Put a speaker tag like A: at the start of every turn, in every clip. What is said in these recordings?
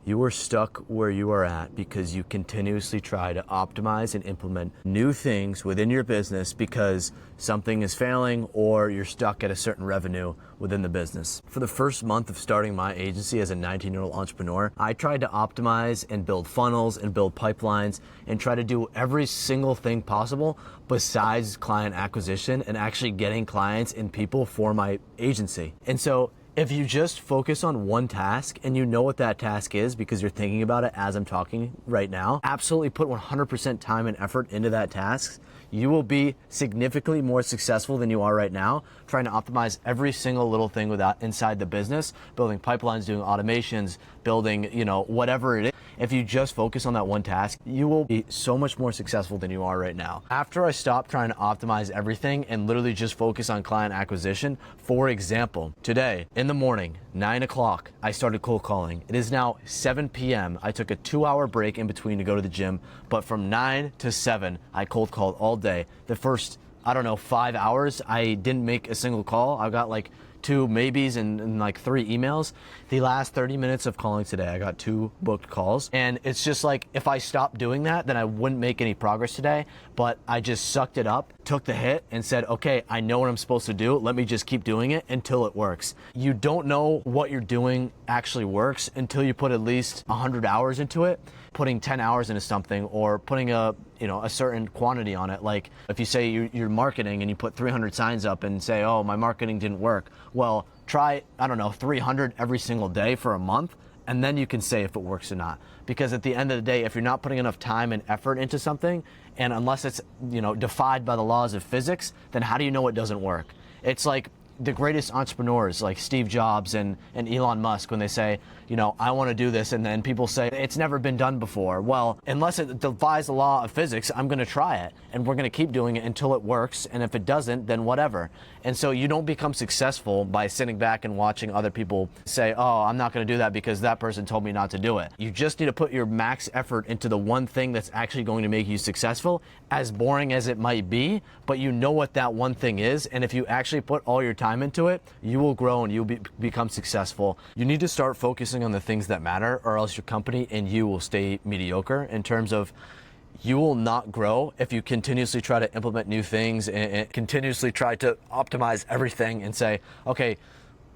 A: You are stuck where you are at because you continuously try to optimize and implement new things within your business because something is failing or you're stuck at a certain revenue within the business. For the first month of starting my agency as a 19-year-old entrepreneur, I tried to optimize and build funnels and build pipelines and try to do every single thing possible besides client acquisition and actually getting clients and people for my agency. And so if you just focus on one task and you know what that task is because you're thinking about it as I'm talking right now, absolutely put 100% time and effort into that task. You will be significantly more successful than you are right now, trying to optimize every single little thing inside the business, building pipelines, doing automations, building, whatever it is. If you just focus on that one task, you will be so much more successful than you are right now. After I stopped trying to optimize everything and literally just focus on client acquisition, for example, today in the morning, 9 o'clock, I started cold calling. It is now 7 p.m. I took a 2-hour break in between to go to the gym, but from 9 to 7, I cold called all day. The first, 5 hours, I didn't make a single call. I got like 2 maybes and like 3 emails. The last 30 minutes of calling today, I got 2 booked calls. And it's just like, if I stopped doing that, then I wouldn't make any progress today. But I just sucked it up, took the hit and said, okay, I know what I'm supposed to do. Let me just keep doing it until it works. You don't know what you're doing actually works until you put at least 100 hours into it. Putting 10 hours into something or putting a certain quantity on it. Like if you say you're marketing and you put 300 signs up and say, oh, my marketing didn't work. Well, try, 300 every single day for a month, and then you can say if it works or not. Because at the end of the day, if you're not putting enough time and effort into something, and unless it's, defied by the laws of physics, then how do you know it doesn't work? It's like the greatest entrepreneurs like Steve Jobs and Elon Musk, when they say, I want to do this, and then people say it's never been done before. Well, unless it defies the law of physics, I'm going to try it, and we're going to keep doing it until it works, and if it doesn't, then whatever. And so you don't become successful by sitting back and watching other people say, oh, I'm not going to do that because that person told me not to do it. You just need to put your max effort into the one thing that's actually going to make you successful, as boring as it might be, but you know what that one thing is, and if you actually put all your time into it, you will grow and you'll become successful. You need to start focusing on the things that matter, or else your company and you will stay mediocre in terms of you will not grow if you continuously try to implement new things and continuously try to optimize everything and say, okay,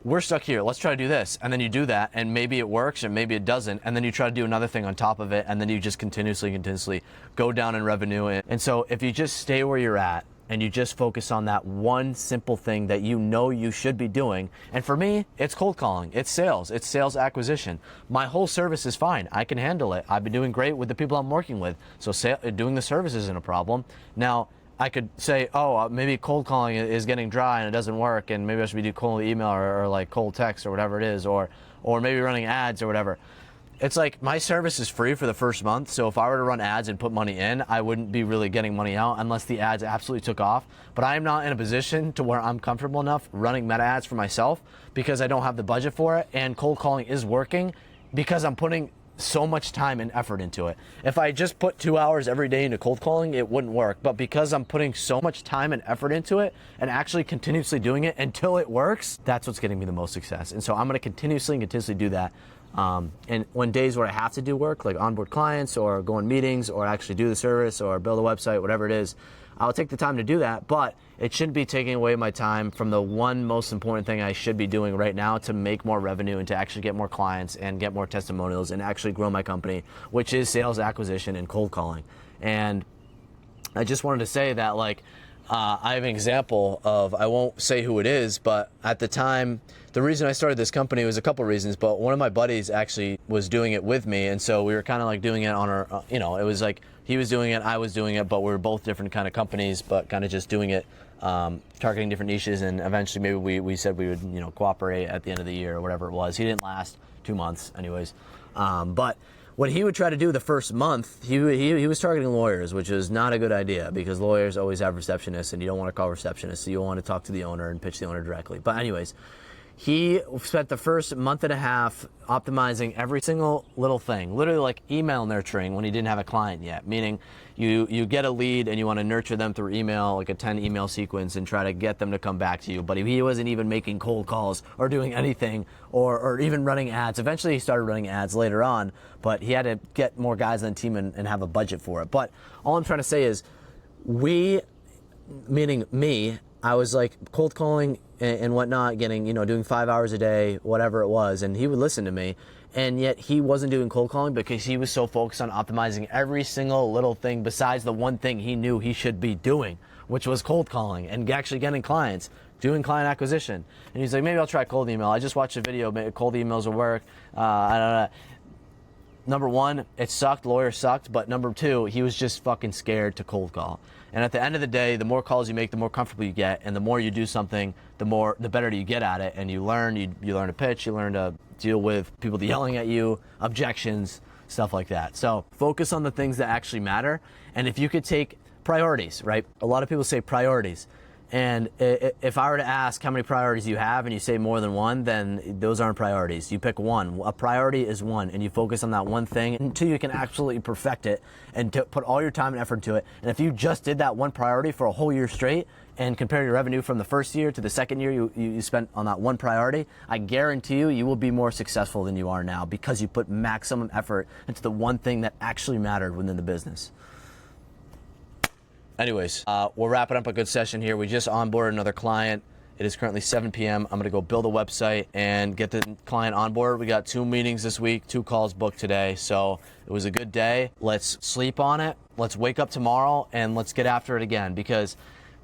A: we're stuck here, let's try to do this. And then you do that and maybe it works and maybe it doesn't. And then you try to do another thing on top of it. And then you just continuously go down in revenue. And so if you just stay where you're at, and you just focus on that one simple thing that you should be doing. And for me, it's cold calling, it's sales acquisition. My whole service is fine. I can handle it. I've been doing great with the people I'm working with. So doing the service isn't a problem. Now, I could say, oh, maybe cold calling is getting dry and it doesn't work, and maybe I should be doing cold email or like cold text or whatever it is, or maybe running ads or whatever. It's like my service is free for the first month, so if I were to run ads and put money in, I wouldn't be really getting money out unless the ads absolutely took off. But I am not in a position to where I'm comfortable enough running meta ads for myself because I don't have the budget for it, and cold calling is working because I'm putting so much time and effort into it. If I just put 2 hours every day into cold calling, it wouldn't work. But because I'm putting so much time and effort into it and actually continuously doing it until it works, that's what's getting me the most success. And so I'm going to continuously do that. And when days where I have to do work, like onboard clients or go on meetings or actually do the service or build a website, whatever it is, I'll take the time to do that, but it shouldn't be taking away my time from the one most important thing I should be doing right now to make more revenue and to actually get more clients and get more testimonials and actually grow my company, which is sales acquisition and cold calling. And I just wanted to say that, I have an example of, I won't say who it is, but at the time, the reason I started this company was a couple reasons, but one of my buddies actually was doing it with me, and so we were kind of like doing it on our, it was like he was doing it, I was doing it, but we were both different kind of companies, but kind of just doing it, targeting different niches, and eventually maybe we said we would, cooperate at the end of the year or whatever it was. He didn't last 2 months anyways, but what he would try to do the first month, he was targeting lawyers, which is not a good idea because lawyers always have receptionists and you don't want to call receptionists, so you want to talk to the owner and pitch the owner directly. But anyways, He spent the first month and a half optimizing every single little thing, literally like email nurturing when he didn't have a client yet, meaning you get a lead and you want to nurture them through email, like a 10 email sequence, and try to get them to come back to you. But he wasn't even making cold calls or doing anything or even running ads. Eventually he started running ads later on, but he had to get more guys on the team and have a budget for it. But all I'm trying to say is meaning me, I was like cold calling and whatnot, getting, doing 5 hours a day, whatever it was, and he would listen to me, and yet he wasn't doing cold calling because he was so focused on optimizing every single little thing besides the one thing he knew he should be doing, which was cold calling and actually getting clients, doing client acquisition. And he's like, maybe I'll try cold email. I just watched a video, maybe cold emails will work. I don't know. Number one, it sucked, lawyer sucked, but number two, he was just fucking scared to cold call. And at the end of the day, the more calls you make, the more comfortable you get, and the more you do something, the better you get at it, and you learn to pitch, you learn to deal with people yelling at you, objections, stuff like that. So focus on the things that actually matter, and if you could take priorities, right? A lot of people say priorities. And if I were to ask how many priorities you have and you say more than one, then those aren't priorities. You pick one. A priority is one, and you focus on that one thing until you can absolutely perfect it and to put all your time and effort into it. And if you just did that one priority for a whole year straight and compare your revenue from the first year to the second year you spent on that one priority, I guarantee you will be more successful than you are now because you put maximum effort into the one thing that actually mattered within the business. Anyways, we're wrapping up a good session here. We just onboarded another client. It is currently 7 p.m. I'm going to go build a website and get the client on board. We got 2 meetings this week, 2 calls booked today. So it was a good day. Let's sleep on it. Let's wake up tomorrow and let's get after it again, because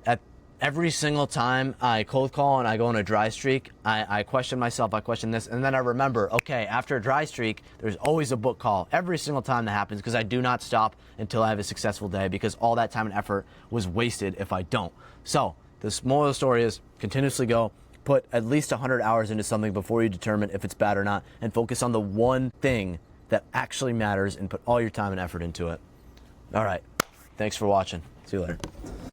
A: at every single time I cold call and I go on a dry streak, I question myself, I question this, and then I remember, okay, after a dry streak, there's always a book call every single time that happens, because I do not stop until I have a successful day, because all that time and effort was wasted if I don't. So the moral of the story is continuously go, put at least 100 hours into something before you determine if it's bad or not, and focus on the one thing that actually matters and put all your time and effort into it. All right, thanks for watching. See you later.